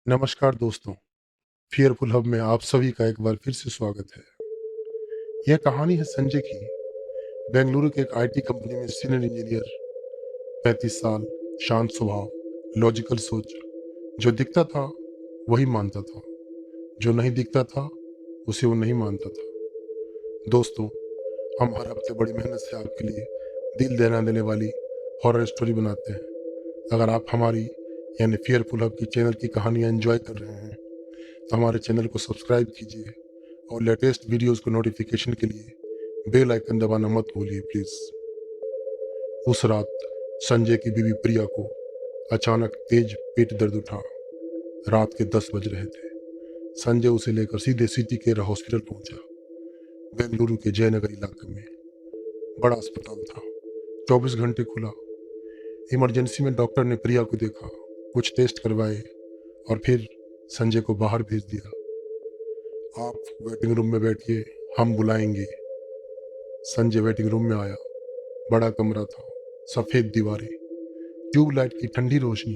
नमस्कार दोस्तों, fearful hub में आप सभी का एक बार फिर से स्वागत है। यह कहानी है संजय की। बेंगलुरु के एक आईटी कंपनी में सीनियर इंजीनियर, 35 साल, शांत स्वभाव, लॉजिकल सोच। जो दिखता था वही मानता था, जो नहीं दिखता था उसे वो नहीं मानता था। दोस्तों, हम हर हफ्ते बड़ी मेहनत से आपके लिए दिल दहला देने वाली हॉरर स्टोरी बनाते हैं। अगर आप हमारी यानी फियरफुल हब की चैनल की कहानियाँ एंजॉय कर रहे हैं तो हमारे चैनल को सब्सक्राइब कीजिए और लेटेस्ट वीडियोस को नोटिफिकेशन के लिए बेल आइकन दबाना मत भूलिए प्लीज। उस रात संजय की बीवी प्रिया को अचानक तेज पेट दर्द उठा। रात के 10 बज रहे थे। संजय उसे लेकर सीधे सिटी केयर हॉस्पिटल पहुंचा। बेंगलुरु के जयनगर इलाके में बड़ा अस्पताल था, 24 घंटे खुला। इमरजेंसी में डॉक्टर ने प्रिया को देखा, कुछ टेस्ट करवाए और फिर संजय को बाहर भेज दिया। आप वेटिंग रूम में बैठिए, हम बुलाएंगे। संजय वेटिंग रूम में आया। बड़ा कमरा था, सफेद दीवारें, ट्यूबलाइट की ठंडी रोशनी।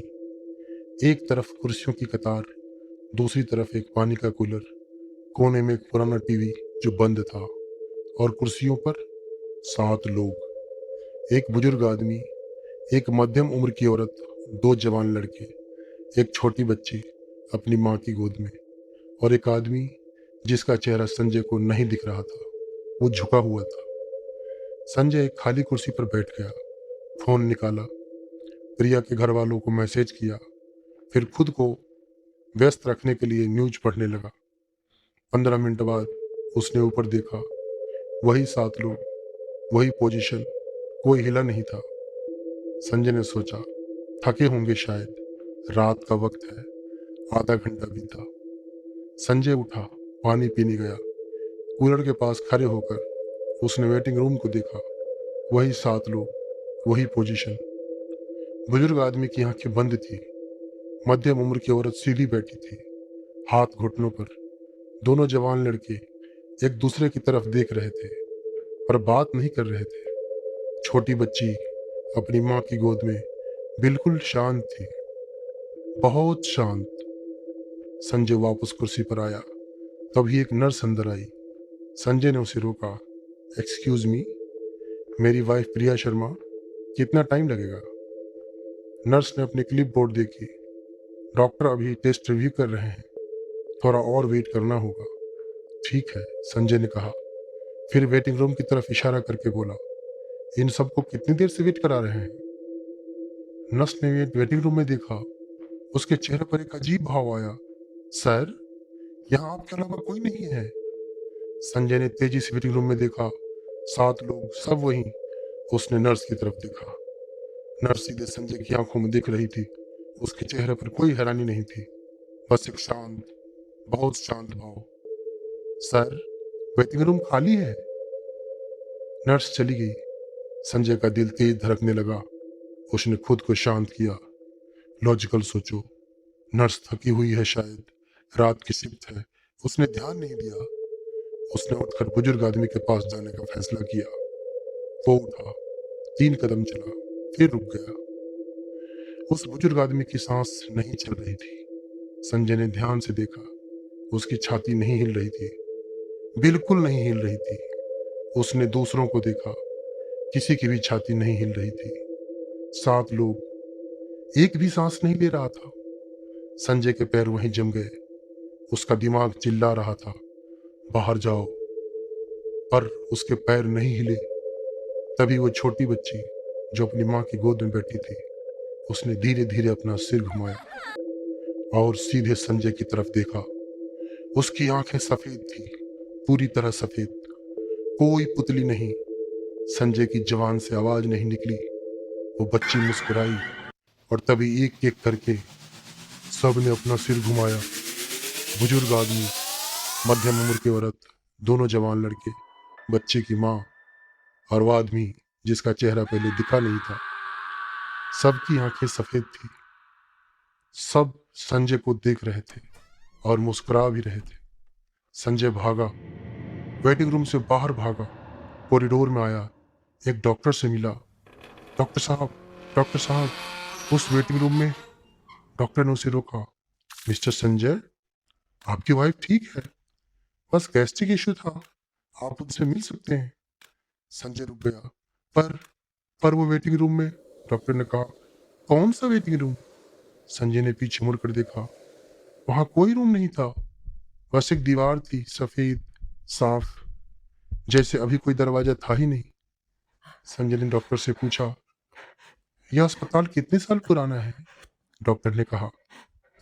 एक तरफ कुर्सियों की कतार, दूसरी तरफ एक पानी का कूलर। कोने में एक पुराना टीवी जो बंद था और कुर्सियों पर 7 लोग। एक बुजुर्ग आदमी, एक मध्यम उम्र की औरत, 2 जवान लड़के, एक छोटी बच्ची अपनी माँ की गोद में और एक आदमी जिसका चेहरा संजय को नहीं दिख रहा था। वो झुका हुआ था। संजय एक खाली कुर्सी पर बैठ गया, फोन निकाला, प्रिया के घर वालों को मैसेज किया, फिर खुद को व्यस्त रखने के लिए न्यूज पढ़ने लगा। 15 मिनट बाद उसने ऊपर देखा, वही 7 लोग, वही पोजीशन, कोई हिला नहीं था। संजय ने सोचा, थके होंगे शायद, रात का वक्त है। आधा घंटा बीता। संजय उठा, पानी पीने गया। कूलर के पास खड़े होकर उसने वेटिंग रूम को देखा, वही 7 लोग, वही पोजीशन। बुजुर्ग आदमी की आंखें बंद थी। मध्यम उम्र की औरत सीधी बैठी थी, हाथ घुटनों पर। दोनों जवान लड़के एक दूसरे की तरफ देख रहे थे पर बात नहीं कर रहे थे। छोटी बच्ची अपनी माँ की गोद में बिल्कुल शांत थी, बहुत शांत। संजय वापस कुर्सी पर आया, तभी एक नर्स अंदर आई। संजय ने उसे रोका। एक्सक्यूज मी, मेरी वाइफ प्रिया शर्मा, कितना टाइम लगेगा? नर्स ने अपनी क्लिप बोर्ड देखी। डॉक्टर अभी टेस्ट रिव्यू कर रहे हैं, थोड़ा और वेट करना होगा। ठीक है, संजय ने कहा। फिर वेटिंग रूम की तरफ इशारा करके बोला, इन सबको कितनी देर से वेट करा रहे हैं? नर्स ने वेटिंग रूम में देखा। उसके चेहरे पर एक अजीब भाव आया। सर, यहाँ आपके अलावा कोई नहीं है। संजय ने तेजी से वेटिंग रूम में देखा। 7 लोग, सब वहीं। उसने नर्स की तरफ देखा। नर्स सीधे संजय की आंखों में देख रही थी। उसके चेहरे पर कोई हैरानी नहीं थी, बस एक शांत, बहुत शांत भाव। सर, वेटिंग रूम खाली है। नर्स चली गई। संजय का दिल तेज धड़कने लगा। उसने खुद को शांत किया। लॉजिकल सोचो, नर्स थकी हुई है शायद, रात की शिफ्ट है। उसने ध्यान नहीं दिया। उसने उठकर बुजुर्ग आदमी के पास जाने का फैसला किया। वो उठा, 3 कदम चला, फिर रुक गया। उस बुजुर्ग आदमी की सांस नहीं चल रही थी। संजय ने ध्यान से देखा। उसकी छाती नहीं हिल रही थी, बिल्कुल नहीं हिल रही थी। उसने दूसरों को देखा, किसी की भी छाती नहीं हिल रही थी। 7 लोग, एक भी सांस नहीं ले रहा था। संजय के पैर वहीं जम गए। उसका दिमाग चिल्ला रहा था, बाहर जाओ, पर उसके पैर नहीं हिले। तभी वो छोटी बच्ची जो अपनी माँ की गोद में बैठी थी, उसने धीरे धीरे अपना सिर घुमाया और सीधे संजय की तरफ देखा। उसकी आंखें सफेद थी, पूरी तरह सफेद, कोई पुतली नहीं। संजय की जबान से आवाज नहीं निकली। वो बच्ची मुस्कुराई और तभी एक एक करके सब ने अपना सिर घुमाया। बुजुर्ग आदमी, मध्यम उम्र की औरत, दोनों जवान लड़के, बच्चे की माँ और वो आदमी जिसका चेहरा पहले दिखा नहीं था। सबकी आंखें सफेद थी। सब संजय को देख रहे थे और मुस्कुरा भी रहे थे। संजय भागा, वेटिंग रूम से बाहर भागा, कॉरिडोर में आया, एक डॉक्टर से मिला। डॉक्टर साहब, डॉक्टर साहब। उस वेटिंग रूम में। डॉक्टर ने उसे रोका। मिस्टर संजय, आपकी वाइफ ठीक है, बस गैस्ट्रिक इश्यू था, आप उनसे मिल सकते हैं। संजय रुक गया। पर पर वो वेटिंग रूम में, डॉक्टर ने कहा। कौन सा वेटिंग रूम? संजय ने पीछे मुड़कर देखा। वहां कोई रूम नहीं था, बस एक दीवार थी, सफेद, साफ, जैसे अभी कोई दरवाजा था ही नहीं। संजय ने डॉक्टर से पूछा, यह अस्पताल कितने साल पुराना है? डॉक्टर ने कहा,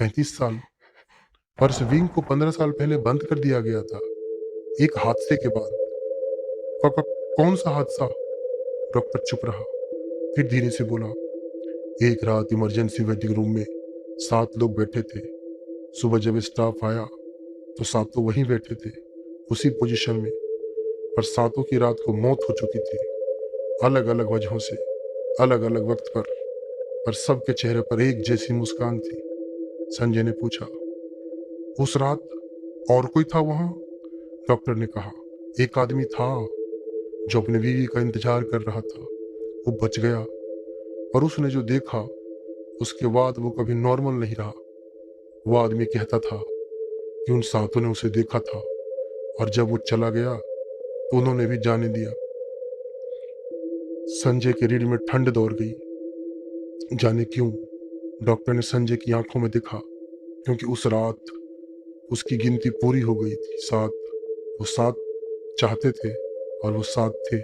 35 साल। पर इस विंग को 15 साल पहले बंद कर दिया गया था, एक हादसे के बाद। कौन सा हादसा? डॉक्टर चुप रहा, फिर धीरे से बोला, एक रात इमरजेंसी वेटिंग रूम में 7 लोग बैठे थे। सुबह जब स्टाफ आया तो सातों वहीं बैठे थे, उसी पोजीशन में। पर सातों की रात को मौत हो चुकी थी, अलग अलग वजहों से, अलग अलग वक्त पर सबके चेहरे पर एक जैसी मुस्कान थी। संजय ने पूछा, उस रात और कोई था वहां? डॉक्टर ने कहा, एक आदमी था जो अपने बीवी का इंतजार कर रहा था। वो बच गया, और उसने जो देखा उसके बाद वो कभी नॉर्मल नहीं रहा। वो आदमी कहता था कि उन सातों ने उसे देखा था, और जब वो चला गया तो उन्होंने भी जाने दिया। संजय के रीढ़ में ठंड दौड़ गई। जाने क्यों? डॉक्टर ने संजय की आंखों में देखा, क्योंकि उस रात उसकी गिनती पूरी हो गई थी, 7। वो 7 चाहते थे, और वो 7 थे।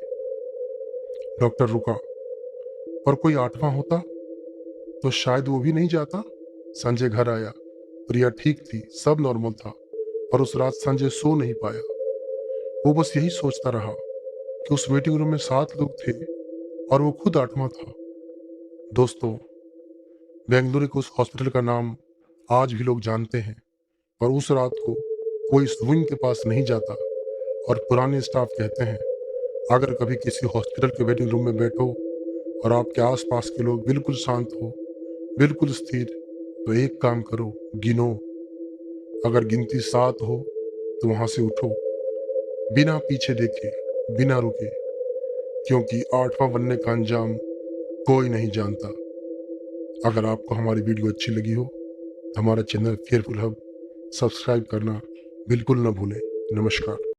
डॉक्टर रुका। पर कोई 8वां होता तो शायद वो भी नहीं जाता। संजय घर आया, प्रिया ठीक थी, सब नॉर्मल था। पर उस रात संजय सो नहीं पाया। वो बस यही सोचता रहा कि उस वेटिंग रूम में 7 लोग थे, और वो खुद 8वां था। दोस्तों, बेंगलुरु के उस हॉस्पिटल का नाम आज भी लोग जानते हैं, पर उस रात को कोई इस विंग के पास नहीं जाता। और पुराने स्टाफ कहते हैं, अगर कभी किसी हॉस्पिटल के वेटिंग रूम में बैठो और आपके आसपास के लोग बिल्कुल शांत हो, बिल्कुल स्थिर, तो एक काम करो, गिनो। अगर गिनती 7 हो तो वहां से उठो, बिना पीछे देखे, बिना रुके, क्योंकि 8वां बनने का अंजाम कोई नहीं जानता। अगर आपको हमारी वीडियो अच्छी लगी हो तो हमारा चैनल फेयरफुल हब सब्सक्राइब करना बिल्कुल न भूलें। नमस्कार।